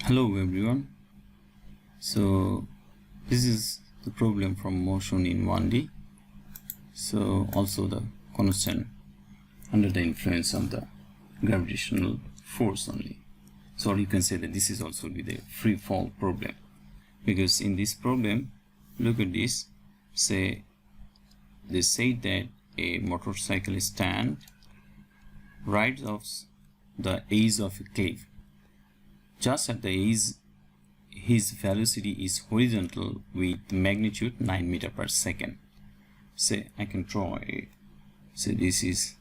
Hello everyone. So this is the problem from motion in 1D. So also the constant under the influence of the gravitational force only. So you can say that this is also be the free fall problem, because in this problem, look at this. Say they say that a motorcycle stand right off the edge of a cliff. Just at the edge, his velocity is horizontal with magnitude 9 meters per second. Say I can draw a, say this is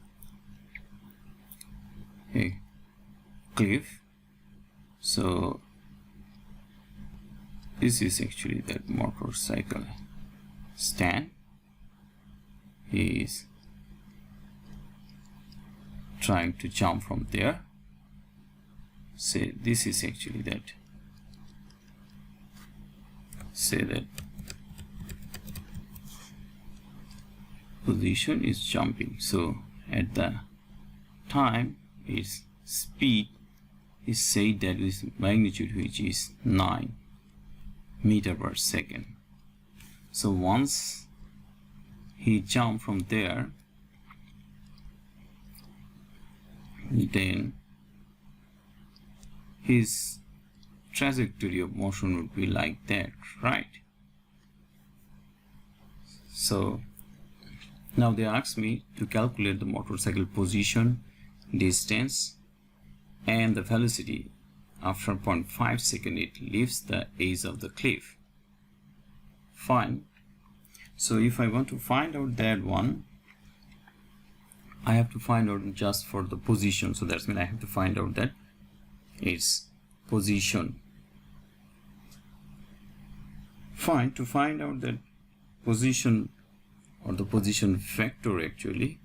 a cliff. So this is actually that motorcycle stand. He is trying to jump from there. Say this is actually that, say that position is jumping. So at the time its speed is said that is magnitude, which is 9 meters per second. So once he jumped from there, then his trajectory of motion would be like that, right? So now they ask me to calculate the motorcycle position, distance, and the velocity after 0.5 seconds it leaves the edge of the cliff. Fine. So if I want to find out that one, I have to find out just for the position. So that's mean I have to find out that its position. Fine. To find out that position or the position vector, actually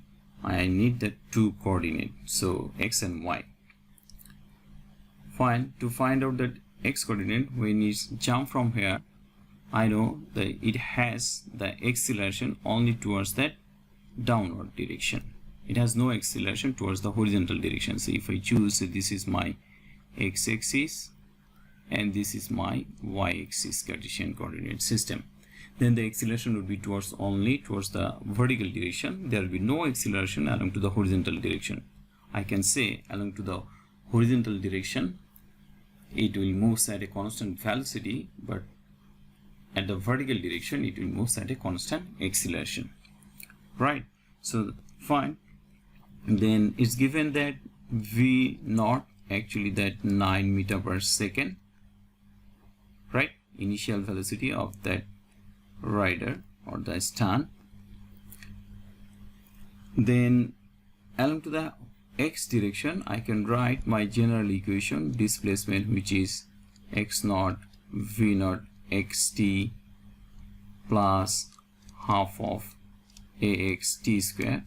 I need the two coordinates, so x and y. Fine. To find out that x coordinate, when it jump from here, I know that it has the acceleration only towards that downward direction. It has no acceleration towards the horizontal direction. So if I choose, this is my x-axis and this is my y-axis Cartesian coordinate system, then the acceleration would be only towards the vertical direction. There will be no acceleration along to the horizontal direction. I can say along to the horizontal direction it will move at a constant velocity, but at the vertical direction it will move at a constant acceleration, right? So fine. Then it's given that v naught, actually that 9 meters per second, right? Initial velocity of that rider or the stand. Then along to the x direction I can write my general equation displacement, which is x naught v naught xt plus half of ax t square.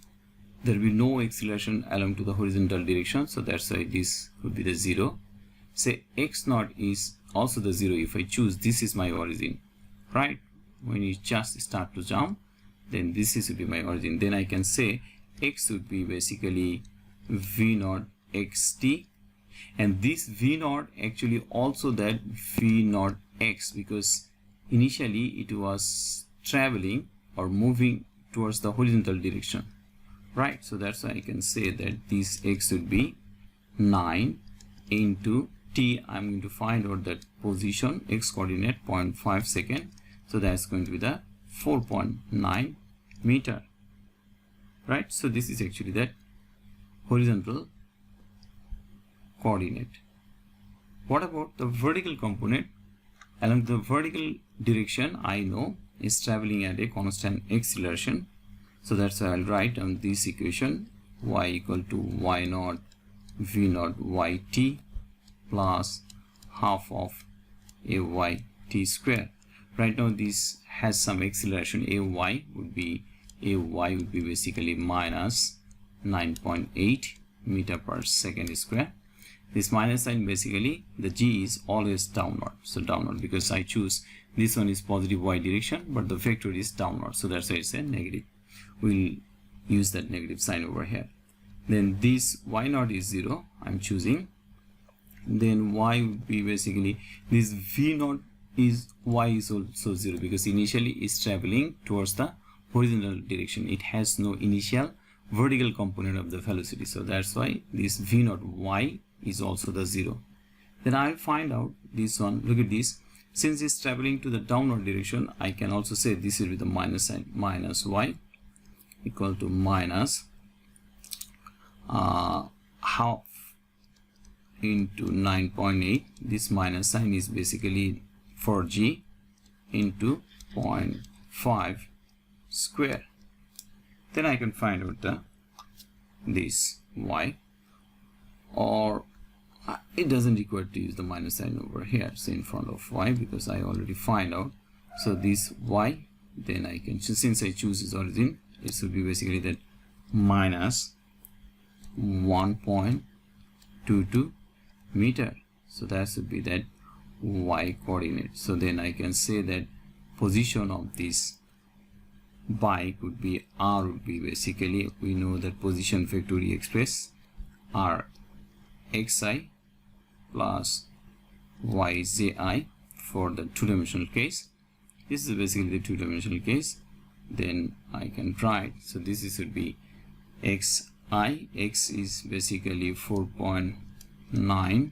There will be no acceleration along to the horizontal direction, so that's why this would be the 0. Say x naught is also the 0 if I choose this is my origin, right? When you just start to jump, then this is would be my origin. Then I can say x would be basically v naught xt, and this v naught actually also that v naught x, because initially it was traveling or moving towards the horizontal direction, right? So that's why I can say that this x would be 9 into t. I'm going to find out that position x coordinate 0.5 second, so that's going to be the 4.9 meter, right? So this is actually that horizontal coordinate. What about the vertical component? Along the vertical direction I know is traveling at a constant acceleration, so that's why I'll write on this equation y equal to y naught v naught yt plus half of ay t square. Right now this has some acceleration. ay would be basically minus 9.8 meter per second square. This minus sign, basically the g is always downward, so downward, because I choose this one is positive y direction but the vector is downward, so that's why it's a negative. We'll use that negative sign over here. Then this y naught is 0. I'm choosing then y would be basically this v0 is y is also 0 because initially it's traveling towards the horizontal direction. It has no initial vertical component of the velocity, so that's why this v0 y is also the 0. Then I'll find out this one. Look at this. Since it's traveling to the downward direction, I can also say this is with the minus sign, minus y equal to minus half into 9.8. This minus sign is basically 4g into 0.5 square. Then I can find out this y, or it doesn't require to use the minus sign over here, so in front of y, because I already find out. So this y, then I can, since I choose its origin, it should be basically that minus 1.22 meter. So that should be that y coordinate. So then I can say that position of this bike would be r, would be basically, we know that position vector we express r xi plus yji for the two-dimensional case. This is basically the two-dimensional case. Then I can write, so this is would be xi, x is basically 4.9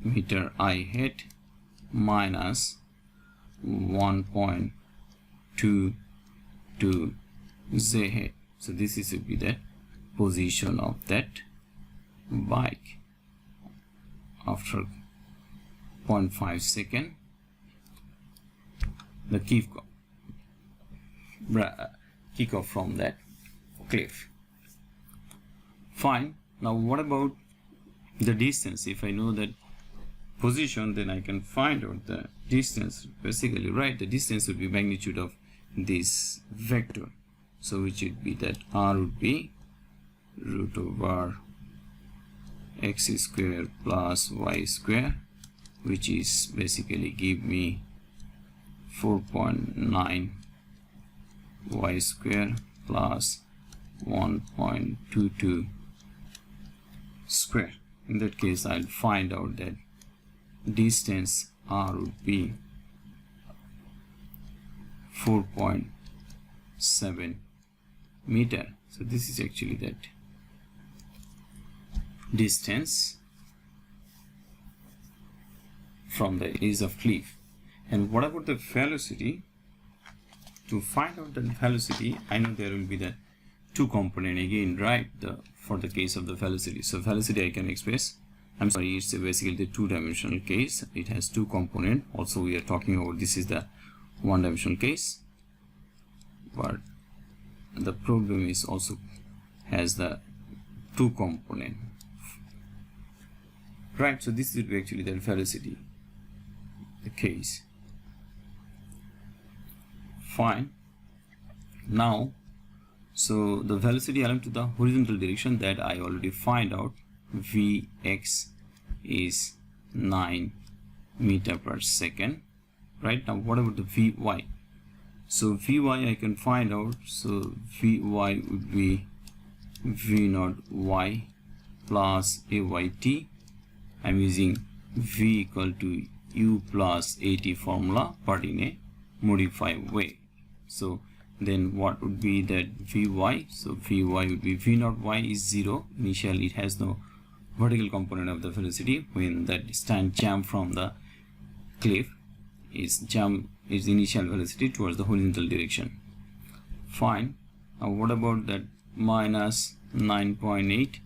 meter I hat minus 1.22 z hat. So this is would be the position of that bike after 0.5 second. The kick off from that cliff. Fine. Now what about the distance? If I know that position, then I can find out the distance. Basically, right, the distance would be magnitude of this vector, so which would be that r would be root over x square plus y square, which is basically give me 4.9 y square plus 1.22 square. In that case, I'll find out that distance r would be 4.7 meter. So this is actually that distance from the edge of cliff. And what about the velocity? To find out the velocity, I know there will be the two component again, right? For the case of the velocity. So velocity I can express, I'm sorry, it's basically the two-dimensional case. It has two component. Also we are talking about, this is the one-dimensional case, but the problem is also has the two component, right? So this is actually the velocity, the case. Fine. Now, so the velocity along to the horizontal direction, that I already find out. Vx is 9 meter per second. Right, now what about the Vy? So Vy I can find out. So Vy would be V0 y plus Ayt. I'm using V equal to U plus At formula, but in a modified way. So then what would be that Vy? So Vy would be V0 y is 0. Initially it has no vertical component of the velocity. When that stand jump from the cliff, is initial velocity towards the horizontal direction. Fine. Now what about that minus 9.8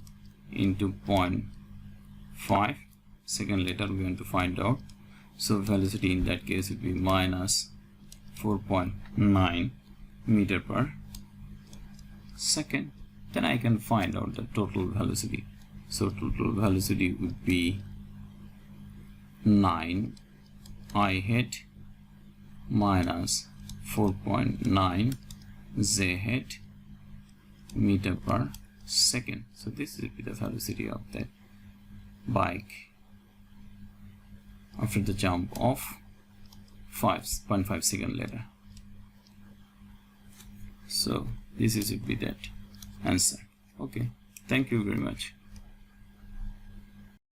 into 0.5 second later we want to find out. So velocity in that case would be minus 4.9 meter per second. Then I can find out the total velocity. So total velocity would be 9 I hat minus 4.9 z hat meter per second. So this will be the velocity of that bike after the jump of 5.5 seconds later. So this is will be that answer. Okay, thank you very much.